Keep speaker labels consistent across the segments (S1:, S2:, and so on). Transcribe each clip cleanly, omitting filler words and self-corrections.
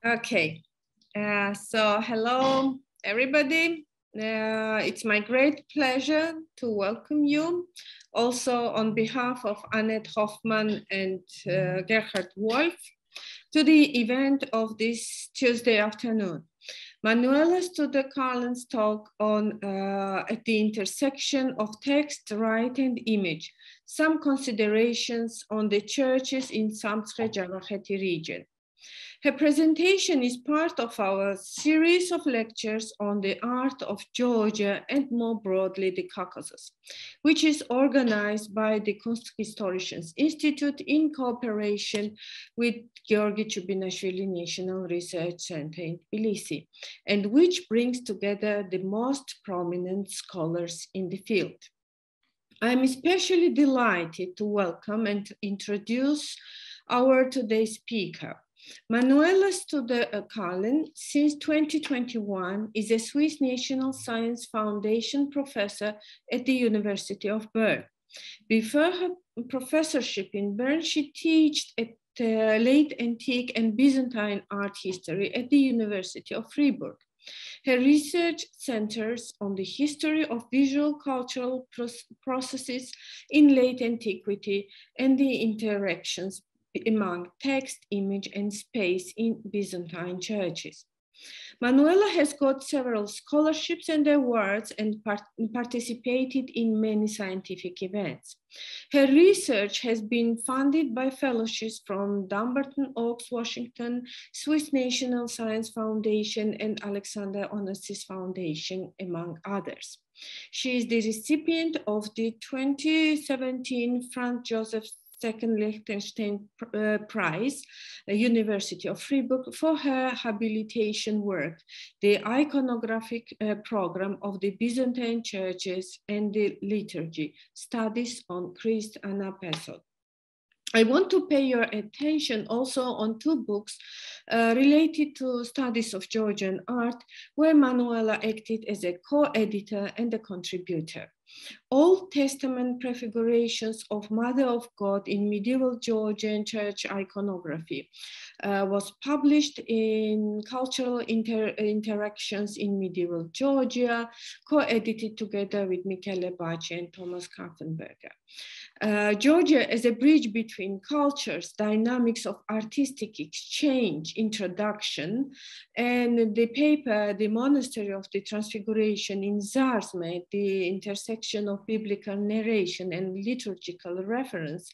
S1: Okay, so hello everybody. It's my great pleasure to welcome you. Also on behalf of Annette Hoffman and Gerhard Wolf to the event of this Tuesday afternoon. Manuela Studer-Carlen's talk on at the intersection of text, right, and image, some considerations on the churches in Samtskhe-Javakheti region. Her presentation is part of our series of lectures on the art of Georgia and more broadly the Caucasus, which is organized by the Kunsthistorischen Institute in cooperation with Georgi Chubinashvili National Research Center in Tbilisi, and which brings together the most prominent scholars in the field. I'm especially delighted to welcome and introduce our today's speaker. Manuela Studer-Carlen, since 2021, is a Swiss National Science Foundation professor at the University of Bern. Before her professorship in Bern, she taught at late antique and Byzantine art history at the University of Freiburg. Her research centers on the history of visual cultural processes in late antiquity and the interactions among text, image, and space in Byzantine churches. Manuela has got several scholarships and awards and participated in many scientific events. Her research has been funded by fellowships from Dumbarton Oaks, Washington, Swiss National Science Foundation, and Alexander Onassis Foundation, among others. She is the recipient of the 2017 Franz Josef II Liechtenstein Prize, University of Freiburg, for her habilitation work, the iconographic program of the Byzantine churches and the liturgy, studies on Christ and Apostle. I want to pay your attention also on two books related to studies of Georgian art, where Manuela acted as a co-editor and a contributor. Old Testament prefigurations of Mother of God in medieval Georgian church iconography was published in Cultural Interactions in Medieval Georgia, co-edited together with Michele Bacci and Thomas Kaffenberger. Georgia as a bridge between cultures, dynamics of artistic exchange, introduction, and the paper, The Monastery of the Transfiguration in Zarzme, the intersection of biblical narration and liturgical reference,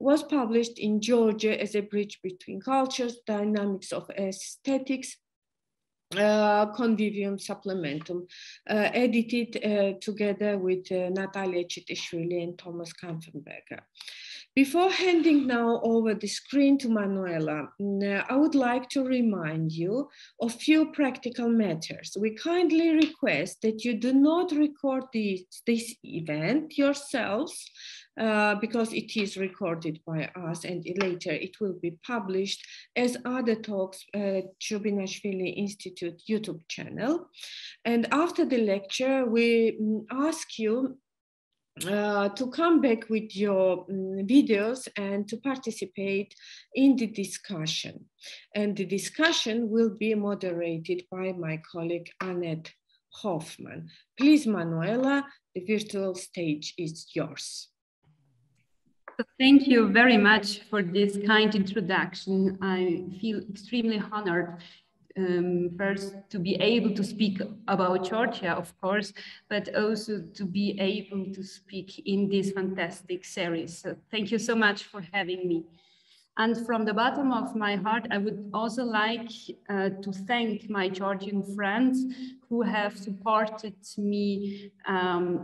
S1: was published in Georgia as a bridge between cultures, dynamics of aesthetics, Convivium Supplementum, edited together with Natalia Chitishvili and Thomas Kampfenberger. Before handing now over the screen to Manuela, I would like to remind you of a few practical matters. We kindly request that you do not record this event yourselves, because it is recorded by us and later it will be published as other talks at Chubinashvili Institute YouTube channel. And after the lecture, we ask you to come back with your videos and to participate in the discussion. And the discussion will be moderated by my colleague Annette Hoffman. Please, Manuela, the virtual stage is yours.
S2: Thank you very much for this kind introduction. I feel extremely honored first to be able to speak about Georgia, of course, but also to be able to speak in this fantastic series. So thank you so much for having me. And from the bottom of my heart, I would also like to thank my Georgian friends who have supported me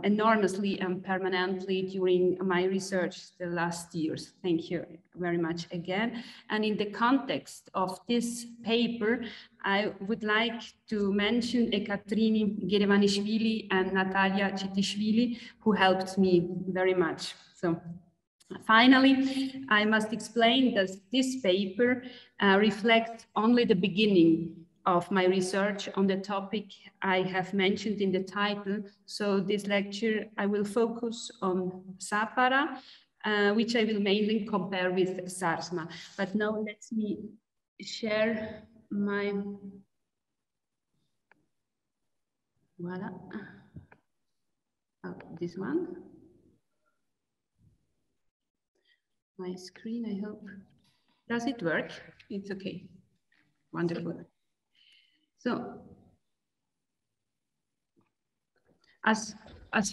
S2: enormously and permanently during my research the last years. Thank you very much again. And in the context of this paper, I would like to mention Ekatrini Gerevanishvili and Natalia Chitishvili, who helped me very much. So. Finally, I must explain that this paper reflects only the beginning of my research on the topic I have mentioned in the title. So this lecture, I will focus on Saqqara, which I will mainly compare with Zarzma. But now let me share Voila. Oh, this one. My screen, I hope. Does it work? It's okay. Wonderful. So, as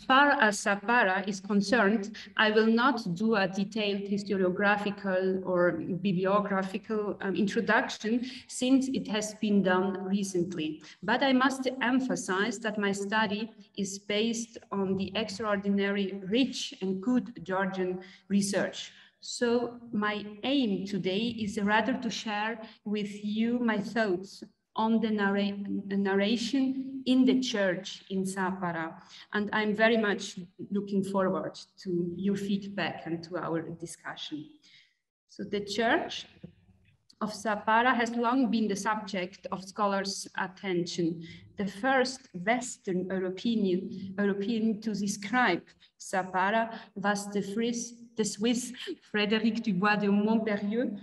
S2: far as Sapara is concerned, I will not do a detailed historiographical or bibliographical introduction, since it has been done recently. But I must emphasize that my study is based on the extraordinary rich and good Georgian research. So my aim today is rather to share with you my thoughts on the narration in the church in Sapara. And I'm very much looking forward to your feedback and to our discussion. So the church of Sapara has long been the subject of scholars' attention. The first Western European to describe Sapara was the Swiss Frédéric Dubois de Montpellier,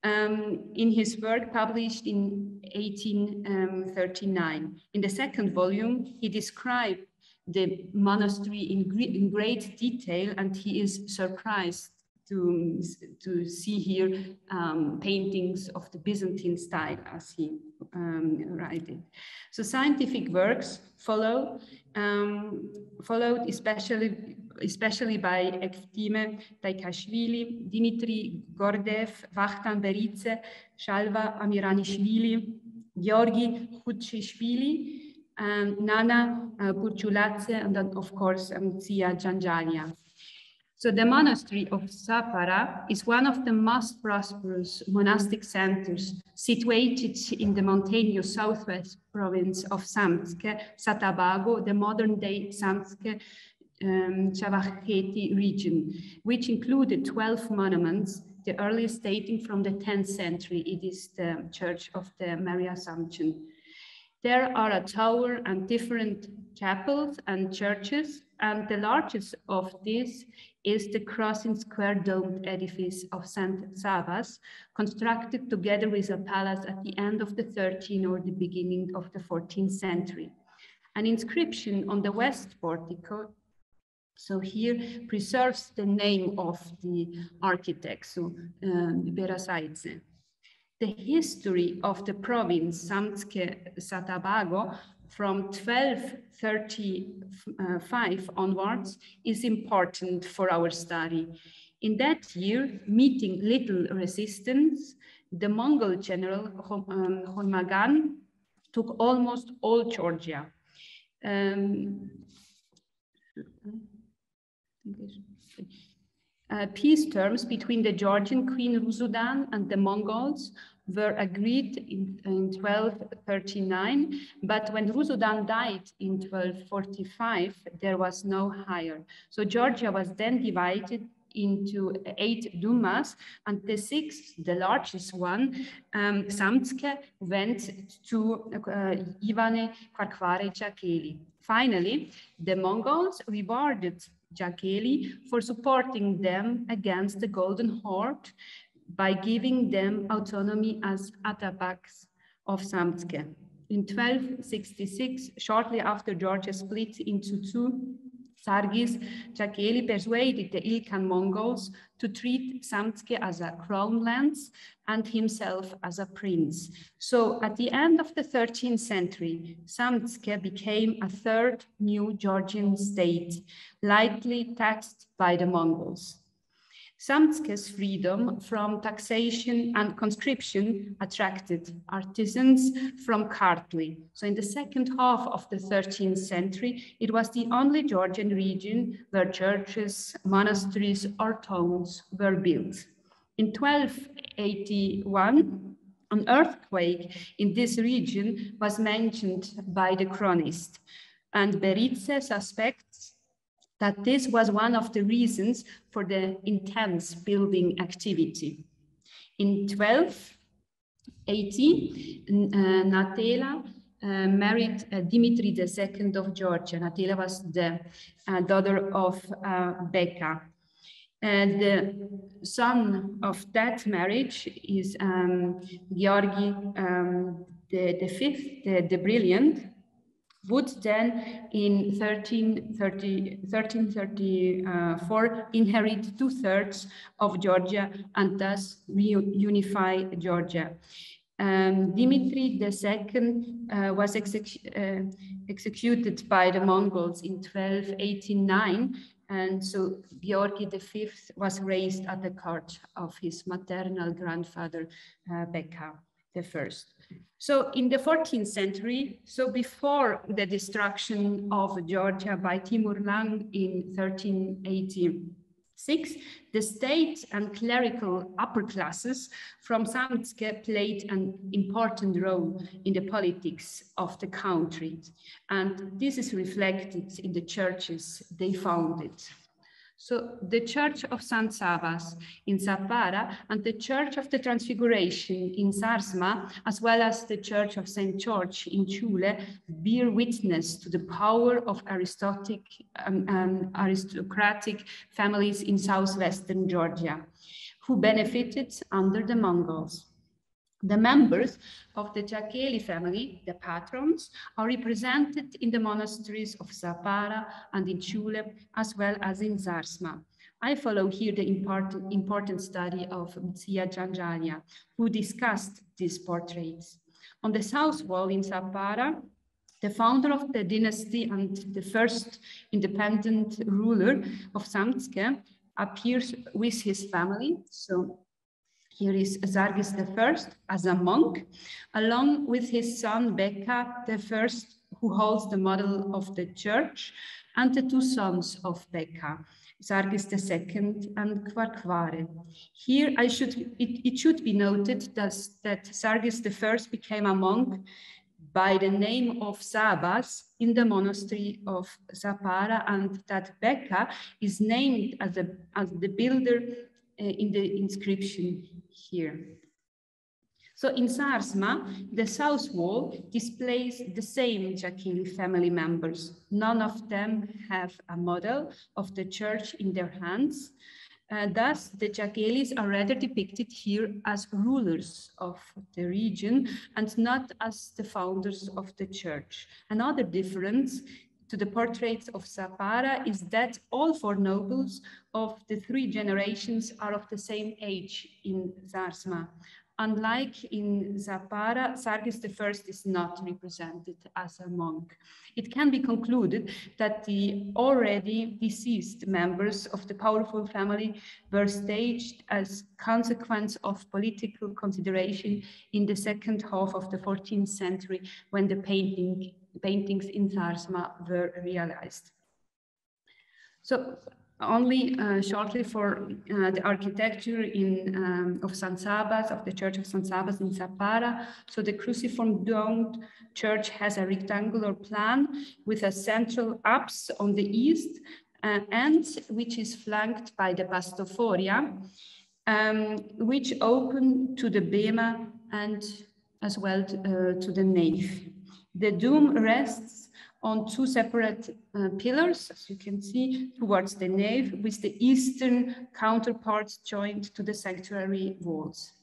S2: in his work published in 1839. In the second volume, he described the monastery in great detail, and he is surprised to see here paintings of the Byzantine style, as he wrote it. So scientific works followed, especially by Eftime Taikashvili, Dimitri Gordev, Vakhtan Beridze, Shalva Amiranishvili, Georgi Khudshishvili, Nana Burchuladze, and then of course Zia Janjania. So the monastery of Sapara is one of the most prosperous monastic centers situated in the mountainous southwest province of Samtskhe, Satabago, the modern-day Samtskhe Chavacheti region, which included 12 monuments, the earliest dating from the 10th century. It is the Church of the Mary Assumption. There are a tower and different chapels and churches, and the largest of these is the crossing square domed edifice of St. Savas, constructed together with a palace at the end of the 13th or the beginning of the 14th century. An inscription on the west portico, so here, preserves the name of the architect, so Berasaidze. The history of the province Samtskhe Satabago from 1235 onwards is important for our study. In that year, meeting little resistance, the Mongol general Hormagan took almost all Georgia. Peace terms between the Georgian Queen Rusudan and the Mongols were agreed in 1239, but when Rusudan died in 1245, there was no higher. So Georgia was then divided into 8 dumas, and the 6th, the largest one, Samtskhe, went to Ivane Kvarkvare Jakeli. Finally, the Mongols rewarded Jakeli for supporting them against the Golden Horde by giving them autonomy as Atabaks of Samtskhe. In 1266, shortly after Georgia split into 2, Sargis Jakeli persuaded the Ilkhan Mongols to treat Samtskhe as a crown lands and himself as a prince. So at the end of the 13th century, Samtskhe became a third new Georgian state, lightly taxed by the Mongols. Samtskhe's freedom from taxation and conscription attracted artisans from Kartli. So in the second half of the 13th century, it was the only Georgian region where churches, monasteries, or towns were built. In 1281, an earthquake in this region was mentioned by the chronist, and Beridze suspects that this was one of the reasons for the intense building activity. In 1280, Natela married Dimitri II of Georgia. Natela was the daughter of Beka. The son of that marriage is Georgi the Brilliant, would then in 1334 inherit 2/3 of Georgia and thus reunify Georgia. Dimitri II was executed by the Mongols in 1289, and so Georgi V was raised at the court of his maternal grandfather, Beka I. So in the 14th century, so before the destruction of Georgia by Timur Lenk in 1386, the state and clerical upper classes from Samtske played an important role in the politics of the country. And this is reflected in the churches they founded. So the Church of St. Sabas in Zapara and the Church of the Transfiguration in Sarsma, as well as the Church of St. George in Chule, bear witness to the power of aristocratic families in southwestern Georgia, who benefited under the Mongols. The members of the Jakeli family, the patrons, are represented in the monasteries of Zapara and in Chule, as well as in Sarsma. I follow here the important study of Mzia Janjania, who discussed these portraits. On the south wall in Zapara, the founder of the dynasty and the first independent ruler of Samtske appears with his family. So here is Zargis I as a monk, along with his son Beka I, who holds the model of the church, and the two sons of Beka, Zargis II and Kvarkvare. Here it should be noted that Zargis I became a monk by the name of Sabas in the monastery of Zapara, and that Beka is named as the builder in the inscription here. So in Sarsma, the south wall displays the same Jakeli family members. None of them have a model of the church in their hands. Thus, the Jakelis are rather depicted here as rulers of the region and not as the founders of the church. Another difference to the portraits of Zapara is that all four nobles of the three generations are of the same age in Sarsma. Unlike in Zapara, Zargis I is not represented as a monk. It can be concluded that the already deceased members of the powerful family were staged as consequence of political consideration in the second half of the 14th century, when the paintings in Sarsma were realized. So only shortly for the architecture of St. Sabas, of the Church of St. Sabas in Zapara. So the cruciform domed church has a rectangular plan with a central apse on the east and which is flanked by the Pastoforia, which open to the bema and as well to the nave. The dome rests on two separate pillars, as you can see, towards the nave, with the eastern counterparts joined to the sanctuary walls.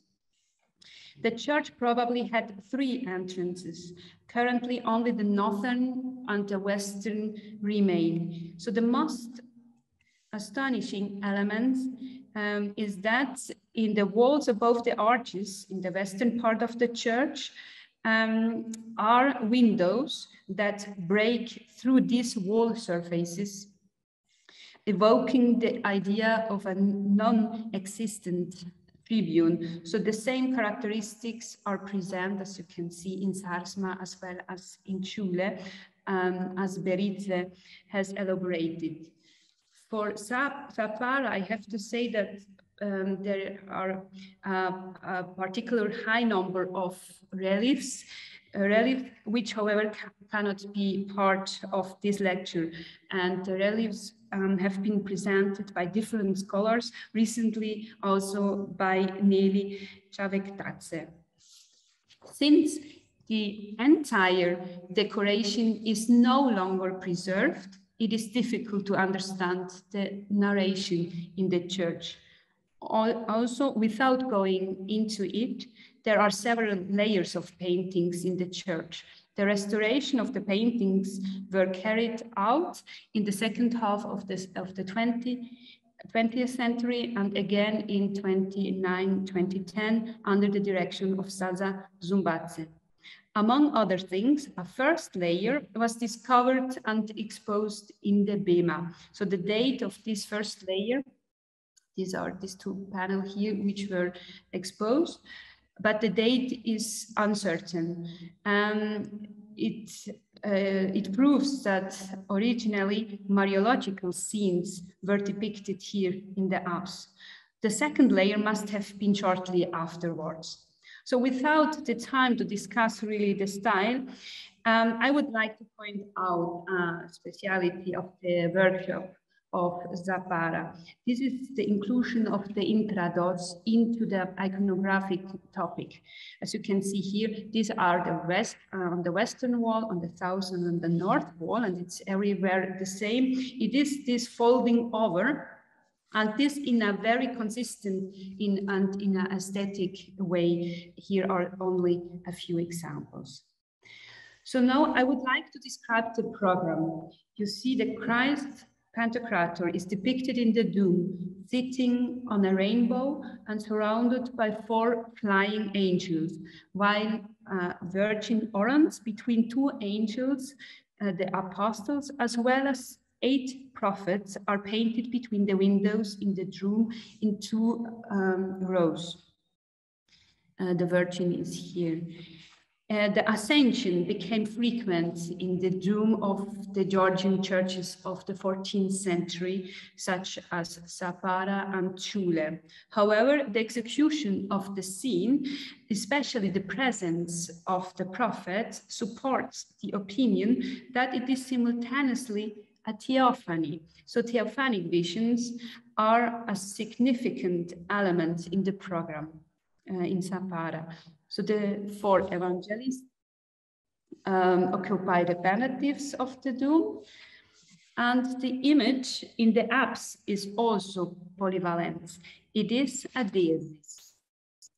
S2: The church probably had three entrances. Currently, only the northern and the western remain. So the most astonishing element is that in the walls above the arches, in the western part of the church, are windows that break through these wall surfaces, evoking the idea of a non-existent tribune. So the same characteristics are present, as you can see, in Sarsma as well as in Chule, as Beritze has elaborated. For Zapara, I have to say that there are a particular high number of reliefs, which, however, cannot be part of this lecture. And the reliefs have been presented by different scholars, recently also by Neli Chavektatse. Since the entire decoration is no longer preserved, it is difficult to understand the narration in the church. Also, without going into it, there are several layers of paintings in the church. The restoration of the paintings were carried out in the second half of the 20th century and again in 2010 under the direction of Zaza Zumbadze. Among other things, a first layer was discovered and exposed in the Bema. So the date of this first layer, these are these two panels here which were exposed, but the date is uncertain. It proves that originally Mariological scenes were depicted here in the apse. The second layer must have been shortly afterwards. So without the time to discuss really the style, I would like to point out a speciality of the workshop of Zapara. This is the inclusion of the intrados into the iconographic topic. As you can see here, these are on the western wall, on the south and on the north wall, and it's everywhere the same. It is this folding over, and this in a very consistent and in an aesthetic way. Here are only a few examples. So now I would like to describe the program. You see the Christ Pantocrator is depicted in the dome, sitting on a rainbow and surrounded by 4 flying angels, while Virgin Orans between 2 angels, the apostles, as well as 8 prophets are painted between the windows in the dome in 2 rows. The Virgin is here. The Ascension became frequent in the dome of the Georgian churches of the 14th century, such as Zapara and Chule. However, the execution of the scene, especially the presence of the prophet, supports the opinion that it is simultaneously a theophany. So theophanic visions are a significant element in the program in Zapara. So the 4 evangelists occupy the penatives of the dome, and the image in the apse is also polyvalent. It is a deesis,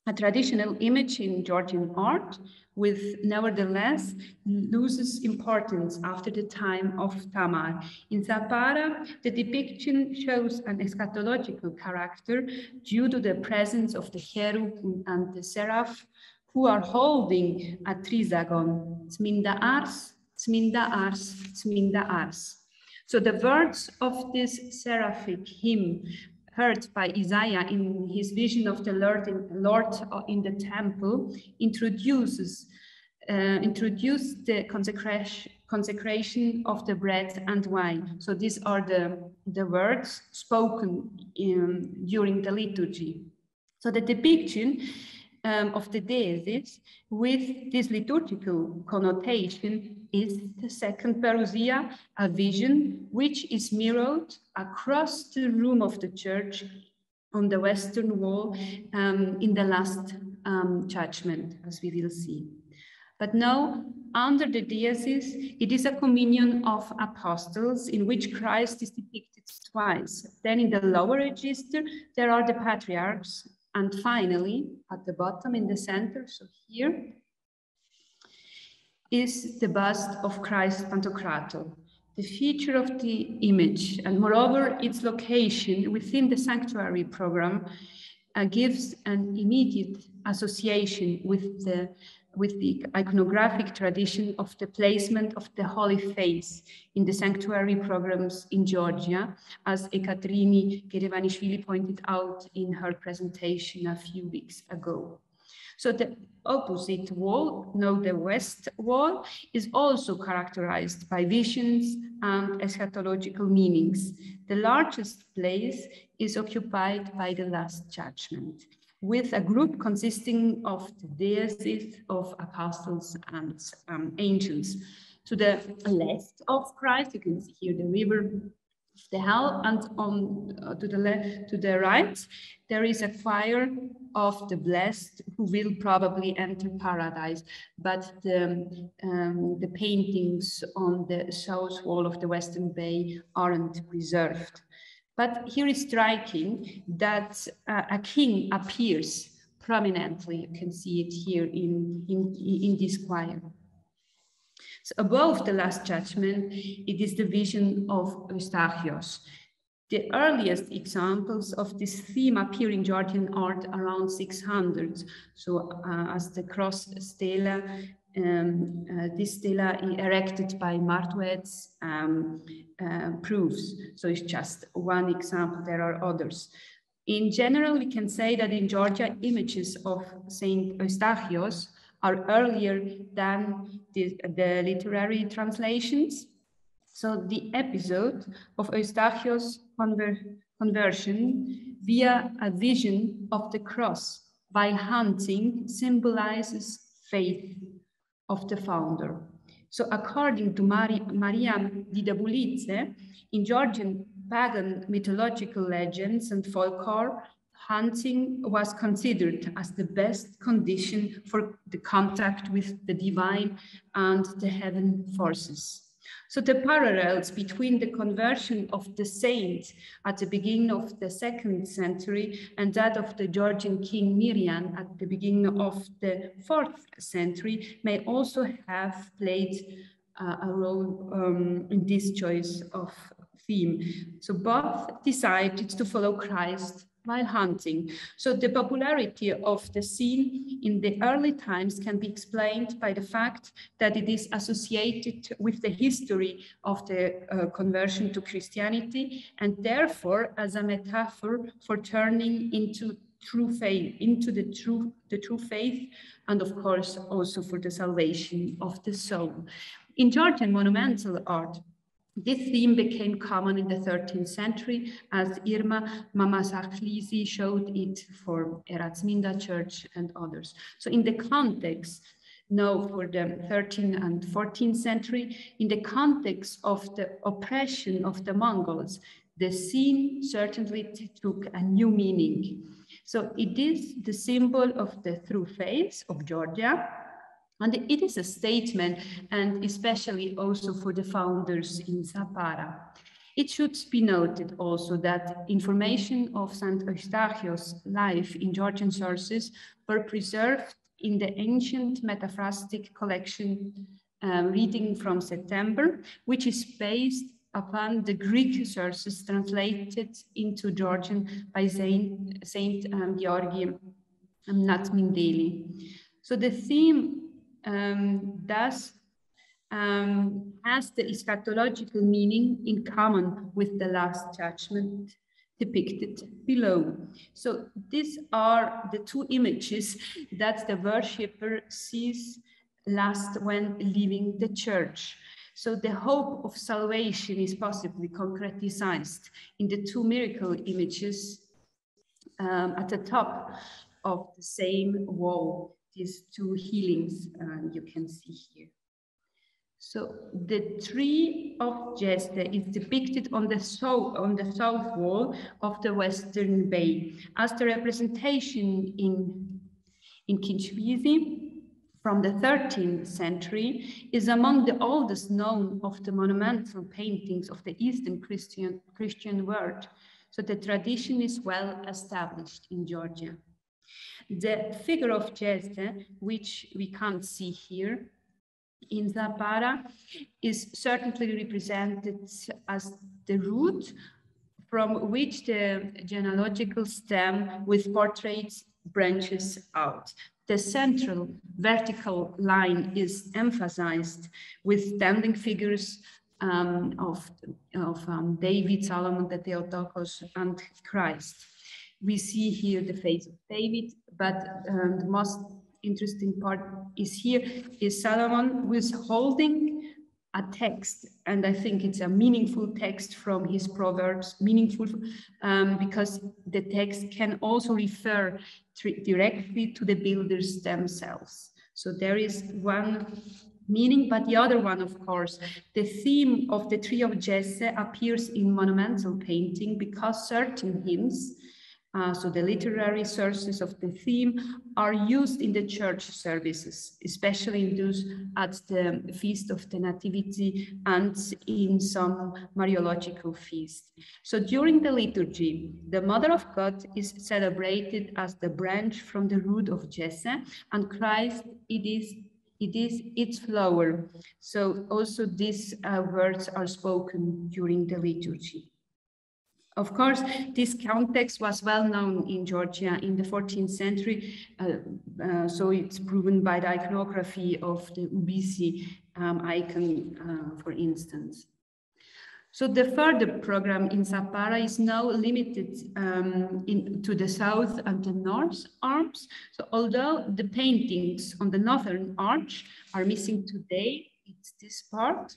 S2: a traditional image in Georgian art, with nevertheless loses importance after the time of Tamar. In Zapara, the depiction shows an eschatological character due to the presence of the cherub and the seraph, who are holding a trisagon, Tsminda Ars, Tsminda Ars, Tsminda Ars. So the words of this seraphic hymn heard by Isaiah in his vision of the Lord in the temple introduce the consecration of the bread and wine. So these are the words spoken during the liturgy. So the depiction of the deities with this liturgical connotation is the second parousia, a vision which is mirrored across the room of the church on the western wall in the last judgment, as we will see. But now, under the deesis, it is a communion of apostles in which Christ is depicted twice. Then in the lower register, there are the patriarchs. And finally, at the bottom in the center, so here, is the bust of Christ Pantocrator, the feature of the image, and moreover, its location within the sanctuary program gives an immediate association with the iconographic tradition of the placement of the Holy Face in the sanctuary programs in Georgia, as Ekaterini Kerevanishvili pointed out in her presentation a few weeks ago. So the opposite wall, now the west wall, is also characterized by visions and eschatological meanings. The largest place is occupied by the Last Judgment, with a group consisting of the deities of apostles and angels. To the left of Christ, you can see here the river of the Hell, and on to the right, there is a choir of the blessed who will probably enter paradise, but the paintings on the south wall of the Western Bay aren't preserved. But here is striking that a king appears prominently. You can see it here in this choir. So above the Last Judgment, it is the vision of Eustachios. The earliest examples of this theme appear in Georgian art around 600. So as the cross stela, this stela erected by Martwets proves. So it's just one example, there are others. In general, we can say that in Georgia, images of Saint Eustachios are earlier than the literary translations. So the episode of Eustachios' conversion via a vision of the cross while hunting symbolizes faith of the founder. So according to Mariam Didabulice, in Georgian pagan mythological legends and folklore, hunting was considered as the best condition for the contact with the divine and the heaven forces. So the parallels between the conversion of the saint at the beginning of the 2nd century and that of the Georgian king Miriam at the beginning of the 4th century may also have played a role in this choice of theme. So both decided to follow Christ while hunting. So the popularity of the scene in the early times can be explained by the fact that it is associated with the history of the conversion to Christianity, and therefore as a metaphor for turning into true faith, into the true faith, and of course also for the salvation of the soul. In Georgian monumental art, this theme became common in the 13th century, as Irma Mamazakhlisi showed it for Eratsminda Church and others. So in the context, now for the 13th and 14th century, in the context of the oppression of the Mongols, the scene certainly took a new meaning. So it is the symbol of the true faith of Georgia, and it is a statement, and especially also for the founders in Zapara. It should be noted also that information of Saint Eustachios' life in Georgian sources were preserved in the ancient metaphrastic collection Reading from September, which is based upon the Greek sources translated into Georgian by Saint Georgi Natmindeli. So the theme thus has the eschatological meaning in common with the Last Judgment depicted below. So these are the two images that the worshipper sees last when leaving the church. So the hope of salvation is possibly concretized in the two miracle images at the top of the same wall. These two healings you can see here. So the tree of Jeste is depicted on the south wall of the Western Bay, as the representation in Kinchvizi from the 13th century is among the oldest known of the monumental paintings of the Eastern Christian world. So the tradition is well established in Georgia. The figure of Jeste, which we can't see here, in Zapara, is certainly represented as the root from which the genealogical stem with portraits branches out. The central vertical line is emphasized with standing figures of David, Solomon, the Theotokos, and Christ. We see here the face of David, but the most interesting part is Solomon who is holding a text, and I think it's a meaningful text from his Proverbs, meaningful because the text can also refer directly to the builders themselves. So there is one meaning, but the other one, of course, the theme of the tree of Jesse appears in monumental painting because certain hymns So the literary sources of the theme are used in the church services, especially in those at the Feast of the Nativity and in some Mariological feasts. So during the liturgy, the Mother of God is celebrated as the branch from the root of Jesse, and Christ it is its flower. So also these words are spoken during the liturgy. Of course, this context was well known in Georgia in the 14th century, so it's proven by the iconography of the Ubisi icon, for instance. So the further program in Sapara is now limited to the south and the north arms. So although the paintings on the northern arch are missing today, it's this part,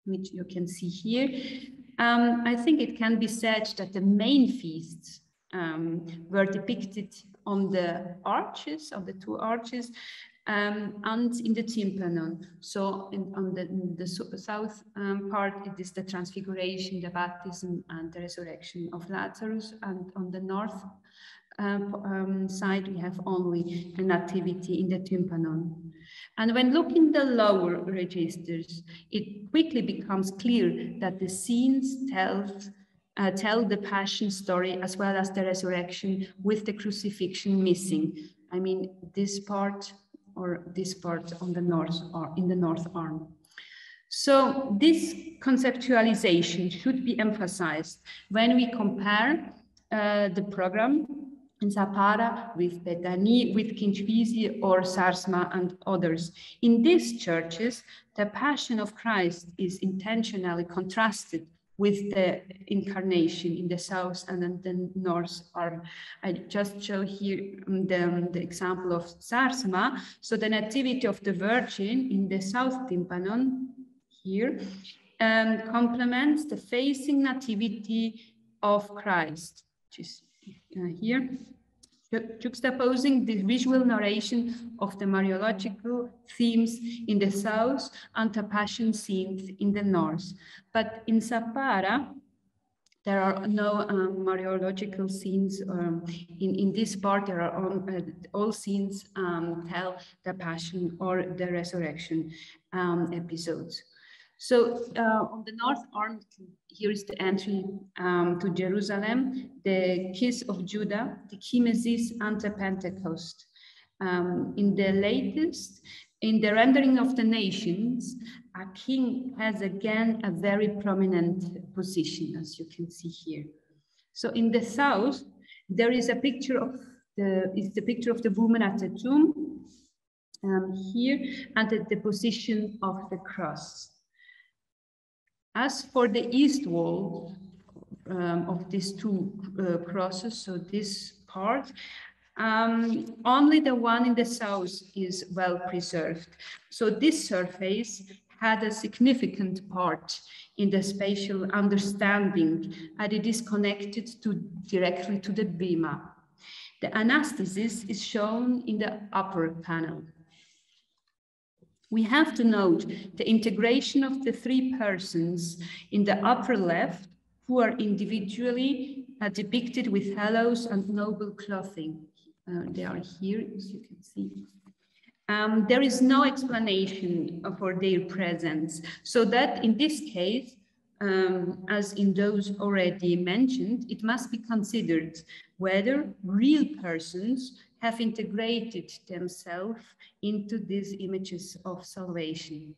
S2: which you can see here. I think it can be said that the main feasts were depicted on the arches, of the two arches, and in the tympanon. So on the south part, it is the transfiguration, the baptism, and the resurrection of Lazarus. And on the north side, we have only the nativity in the tympanon. And when looking the lower registers, it quickly becomes clear that the scenes tell the passion story as well as the resurrection, with the crucifixion missing. I mean, this part or this part on the north or in the north arm. So this conceptualization should be emphasized when we compare the program in Sapara with Betani, with Kinchvisi or Sarsma and others. In these churches, the Passion of Christ is intentionally contrasted with the incarnation in the south and in the north arm. I just show here the example of Sarsma. So the Nativity of the Virgin in the south tympanon here complements the facing Nativity of Christ, which is here, juxtaposing the visual narration of the Mariological themes in the south and the passion scenes in the north. But in Sapara, there are no Mariological scenes. In this part, there are all scenes tell the passion or the resurrection episodes. So on the north arm, here is the entry to Jerusalem, the Kiss of Judah, the Chimesis, and the Pentecost. In the latest, in the rendering of the nations, a king has again a very prominent position, as you can see here. So in the south, there is a picture of the picture of the woman at the tomb here, and at the position of the cross. As for the east wall of these two crosses, so this part, only the one in the south is well preserved. So this surface had a significant part in the spatial understanding, and it is connected directly to the bema. The anastasis is shown in the upper panel. We have to note the integration of the three persons in the upper left, who are individually depicted with halos and noble clothing. They are here, as you can see. There is no explanation for their presence, so that in this case, as in those already mentioned, it must be considered whether real persons have integrated themselves into these images of salvation.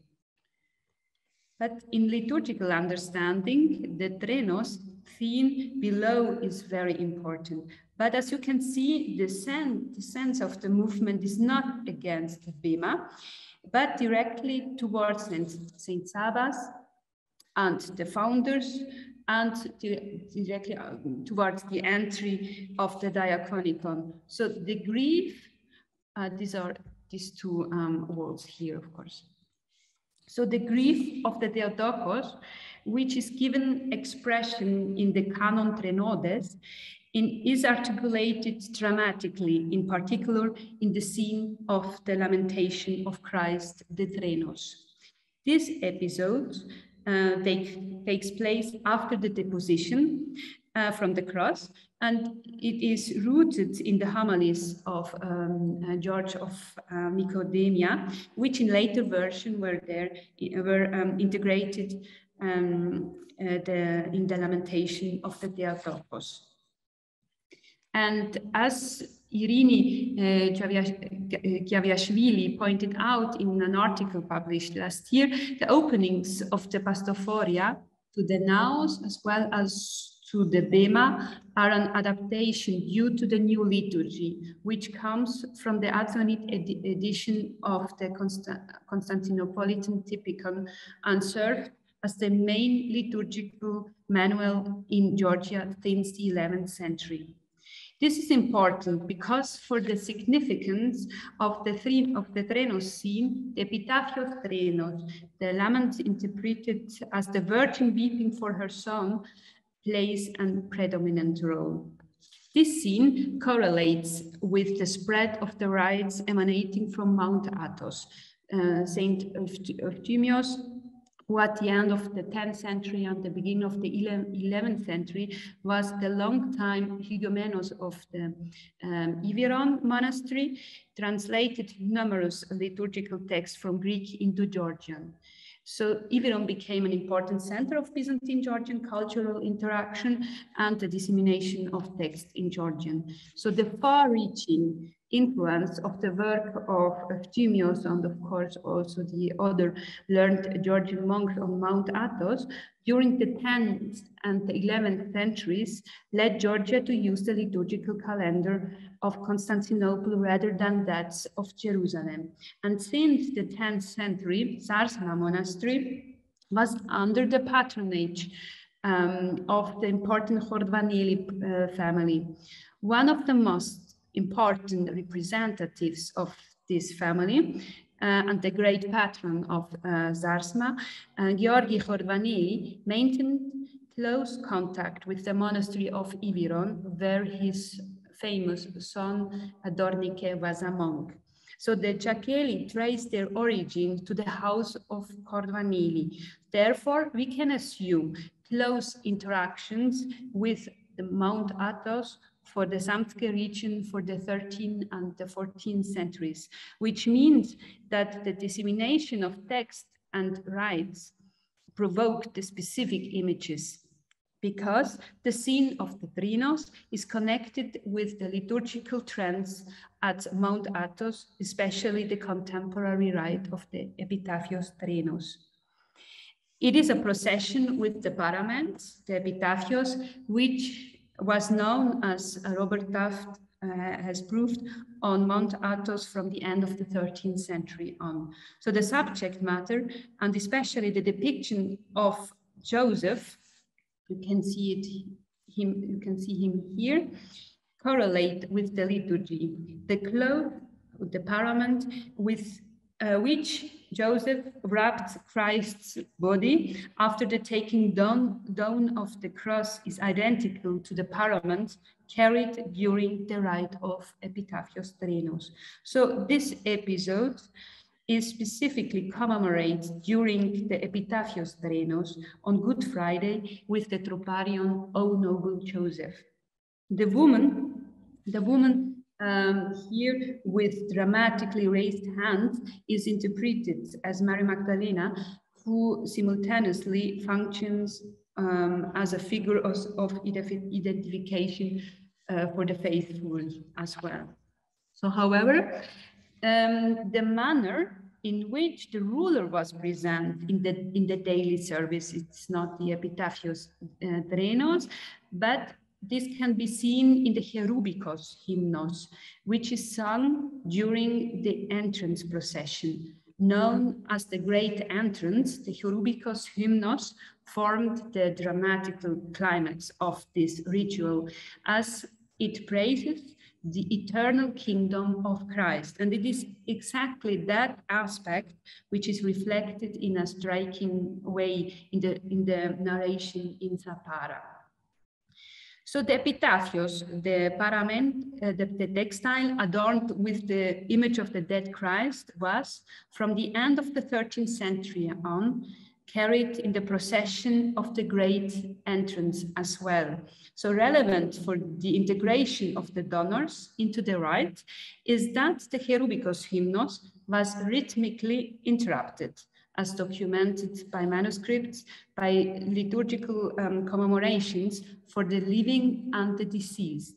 S2: But in liturgical understanding, the trenos theme below is very important. But as you can see, the sense of the movement is not against the bema, but directly towards Saint Sabas and the founders, and directly towards the entry of the diaconicon. So the grief, these are these two walls here, of course. So the grief of the Theotokos, which is given expression in the Canon Trenodes, is articulated dramatically, in particular in the scene of the lamentation of Christ, the Trenos. This episode takes place after the deposition, from the cross, and it is rooted in the homilies of George of Nicodemia, which in later version were integrated in the Lamentation of the Theotokos. And as Irini Chiaviashvili pointed out in an article published last year, the openings of the Pastophoria to the Naos as well as to the Bema are an adaptation due to the new liturgy, which comes from the Atzonite edition of the Constantinopolitan Typicon and served as the main liturgical manual in Georgia since the 11th century. This is important because for the significance of the Threnos scene, the Epitaphios Threnos, the lament interpreted as the Virgin weeping for her son, plays a predominant role. This scene correlates with the spread of the rites emanating from Mount Athos. Saint Euthymius, who at the end of the 10th century and the beginning of the 11th century was the long-time Hygomenos of the Iveron monastery, translated numerous liturgical texts from Greek into Georgian. So Iveron became an important center of Byzantine Georgian cultural interaction and the dissemination of texts in Georgian. So the far-reaching influence of the work of Euthymius and of course also the other learned Georgian monks on Mount Athos during the 10th and the 11th centuries led Georgia to use the liturgical calendar of Constantinople rather than that of Jerusalem. And since the 10th century, Zarsma monastery was under the patronage of the important Hordvaneli family. One of the most important representatives of this family and the great patron of Zarsma, Georgi Hordvaneli, maintained close contact with the monastery of Iveron, where his famous son Adornike was a monk. So the Giacelli trace their origin to the house of Hordvaneli. Therefore, we can assume close interactions with the Mount Athos for the Samtke region for the 13th and the 14th centuries, which means that the dissemination of text and rites provoked the specific images because the scene of the Threnos is connected with the liturgical trends at Mount Athos, especially the contemporary rite of the Epitaphios Threnos. It is a procession with the paraments, the Epitaphios, which was known as Robert Taft has proved on Mount Athos from the end of the 13th century on. So the subject matter, and especially the depiction of Joseph, you can see him here, correlate with the liturgy. The cloth, the parament with which Joseph wrapped Christ's body after the taking down of the cross is identical to the parament carried during the rite of Epitaphios Threnos. So this episode is specifically commemorated during the Epitaphios Threnos on Good Friday with the Troparion, O Noble Joseph. The woman here with dramatically raised hands is interpreted as Mary Magdalena, who simultaneously functions as a figure of identification for the faithful as well. So, however, the manner in which the ruler was present in the daily service, it's not the Epitaphios Threnos, but this can be seen in the Cherubikos hymnos, which is sung during the entrance procession. Known as the Great Entrance, the Cherubikos hymnos formed the dramatical climax of this ritual as it praises the eternal kingdom of Christ. And it is exactly that aspect which is reflected in a striking way in the narration in Zapara. So the epitaphios, the parament, the textile adorned with the image of the dead Christ was, from the end of the 13th century on, carried in the procession of the great entrance as well. So relevant for the integration of the donors into the rite is that the Cherubicos hymnos was rhythmically interrupted, as documented by manuscripts, by liturgical commemorations for the living and the deceased.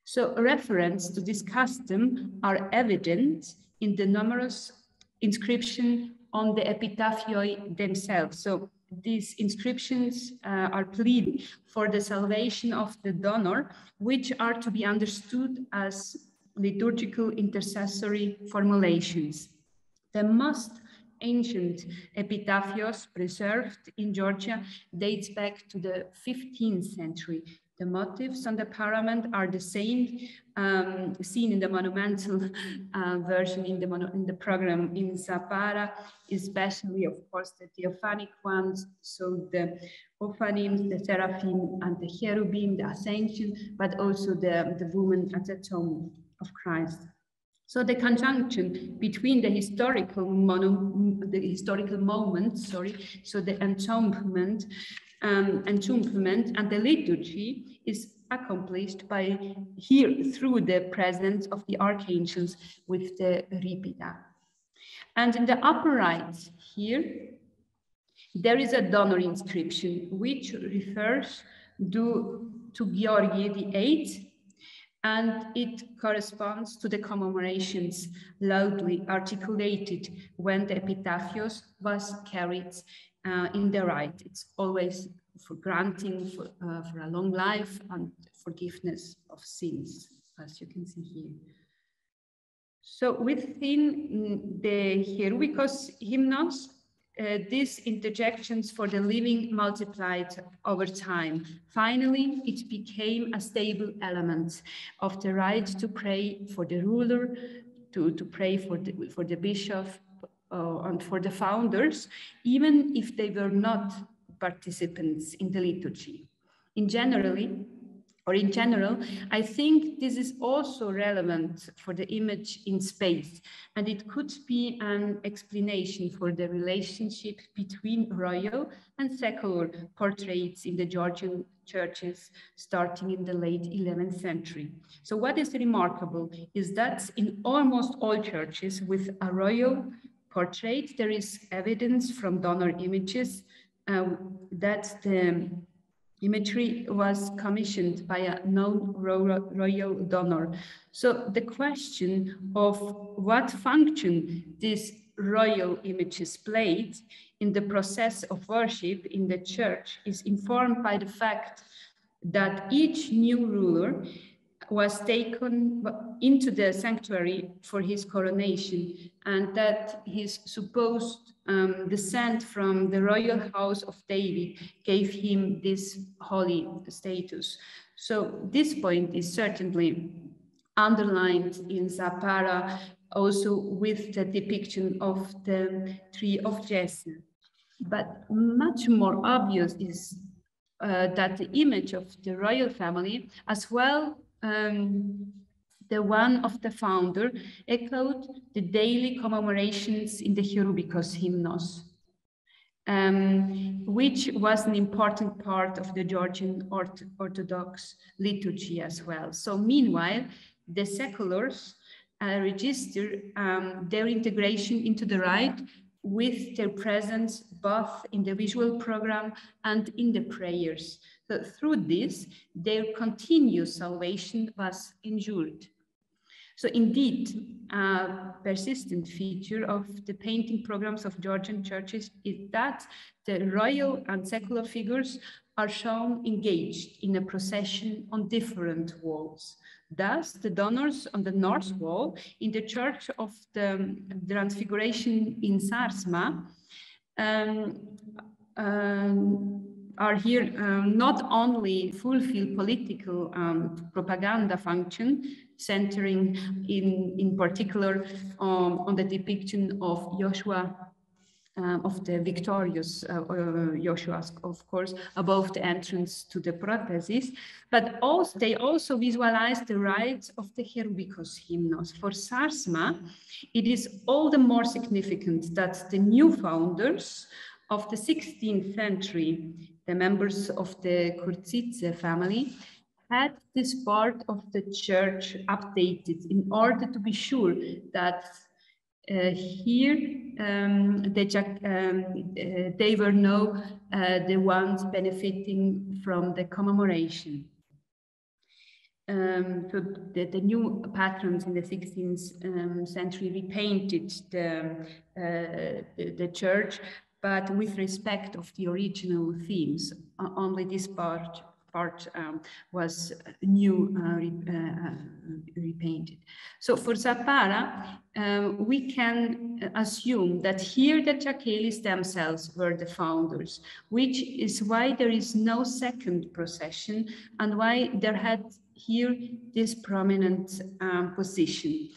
S2: So reference to this custom are evident in the numerous inscriptions on the epitaphioi themselves. So these inscriptions are pleading for the salvation of the donor, which are to be understood as liturgical intercessory formulations. The most ancient epitaphios preserved in Georgia dates back to the 15th century. The motifs on the parament are the same seen in the monumental version in the program in Zapara, especially, of course, the theophanic ones, so the Ophanim, the Seraphim, and the Cherubim, the Ascension, but also the woman at the tomb of Christ. So the conjunction between the historical moment, so the entombment and the liturgy is accomplished by here through the presence of the archangels with the ripida. And in the upper right here, there is a donor inscription which refers to Georgi VIII, and it corresponds to the commemorations loudly articulated when the epitaphios was carried in the rite. It's always for granting for a long life and forgiveness of sins, as you can see here. So within the Cherubicos hymnos, these interjections for the living multiplied over time. Finally, it became a stable element of the right to pray for the ruler, to pray for the bishop, and for the founders, even if they were not participants in the liturgy. In general, I think this is also relevant for the image in space, and it could be an explanation for the relationship between royal and secular portraits in the Georgian churches starting in the late 11th century. So what is remarkable is that in almost all churches with a royal portrait, there is evidence from donor images that the imagery was commissioned by a known royal donor. So the question of what function these royal images played in the process of worship in the church is informed by the fact that each new ruler was taken into the sanctuary for his coronation, and that his supposed descent from the royal house of David gave him this holy status. So this point is certainly underlined in Zapara, also with the depiction of the tree of Jesse. But much more obvious is that the image of the royal family, as well the one of the founder, echoed the daily commemorations in the Cherubicos hymnos, which was an important part of the Georgian Orthodox liturgy as well. So meanwhile, the seculars register their integration into the rite with their presence both in the visual program and in the prayers. So through this, their continuous salvation was ensured. So indeed, a persistent feature of the painting programs of Georgian churches is that the royal and secular figures are shown engaged in a procession on different walls. Thus, the donors on the north wall in the Church of the Transfiguration in Sarsma are here not only fulfill political propaganda function, centering in particular on the depiction of Joshua, of the victorious Joshua, of course, above the entrance to the prothesis, but also they also visualize the rites of the Cherubicos hymnos. For Sarsma, it is all the more significant that the new founders of the 16th century, the members of the Kurzice family had this part of the church updated in order to be sure that here they were now the ones benefiting from the commemoration. So the new patrons in the 16th century repainted the church, but with respect of the original themes. Only this part was new repainted. So for Zappara, we can assume that here the Chakelis themselves were the founders, which is why there is no second procession and why there had here this prominent position.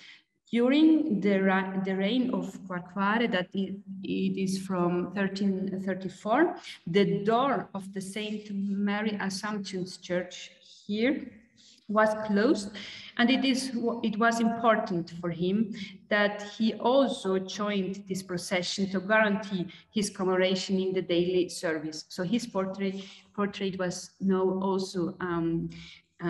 S2: During the reign of Farquhar, that it is from 1334, the door of the Saint Mary Assumption's Church here was closed, and it was important for him that he also joined this procession to guarantee his commemoration in the daily service. So his portrait was now also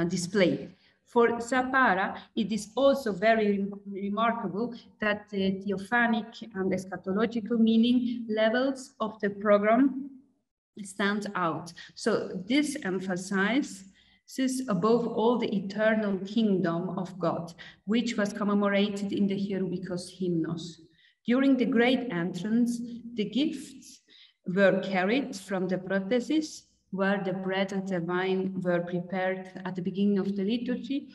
S2: displayed. For Zappara, it is also very remarkable that the theophanic and eschatological meaning levels of the program stand out. So this emphasizes above all the eternal kingdom of God, which was commemorated in the Hierubicos hymnos. During the great entrance, the gifts were carried from the prothesis, where the bread and the wine were prepared at the beginning of the liturgy,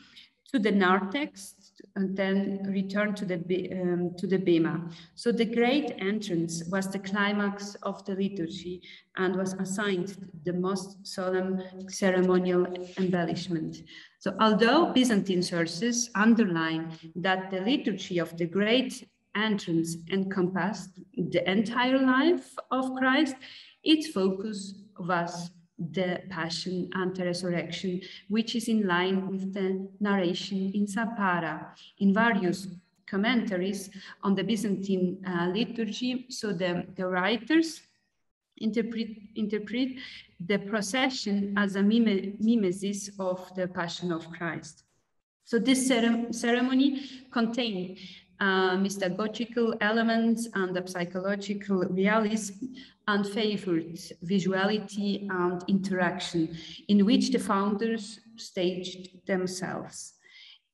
S2: to the narthex, and then returned to the bema. So the great entrance was the climax of the liturgy and was assigned the most solemn ceremonial embellishment. So although Byzantine sources underline that the liturgy of the great entrance encompassed the entire life of Christ, its focus was the Passion and the Resurrection, which is in line with the narration in Zappara. In various commentaries on the Byzantine liturgy, so the writers interpret the procession as a mimesis of the Passion of Christ. So this ceremony contained mystagogical elements and the psychological realism and favored visuality and interaction, in which the founders staged themselves.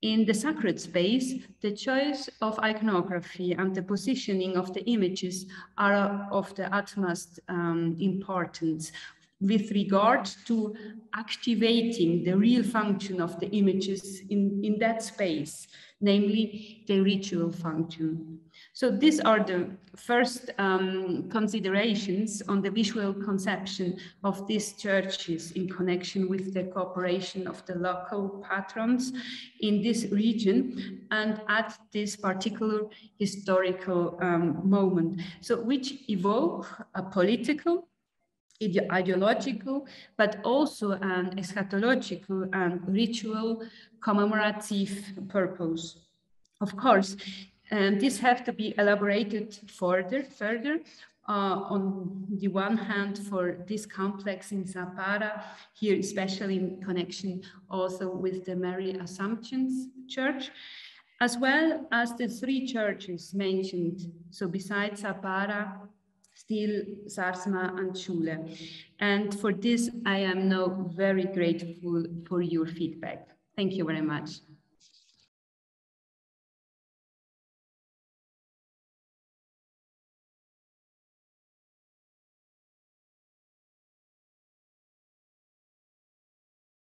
S2: In the sacred space, the choice of iconography and the positioning of the images are of the utmost importance with regard to activating the real function of the images in that space, namely the ritual function. So these are the first considerations on the visual conception of these churches in connection with the cooperation of the local patrons in this region and at this particular historical moment. So which evoke a political, ideological, but also an eschatological and ritual commemorative purpose. Of course, these have to be elaborated further. On the one hand, for this complex in Zappara, here especially in connection also with the Mary Assumption's Church, as well as the three churches mentioned. So besides Zappara, still Sarsma and Schule. And for this, I am now very grateful for your feedback. Thank you very much.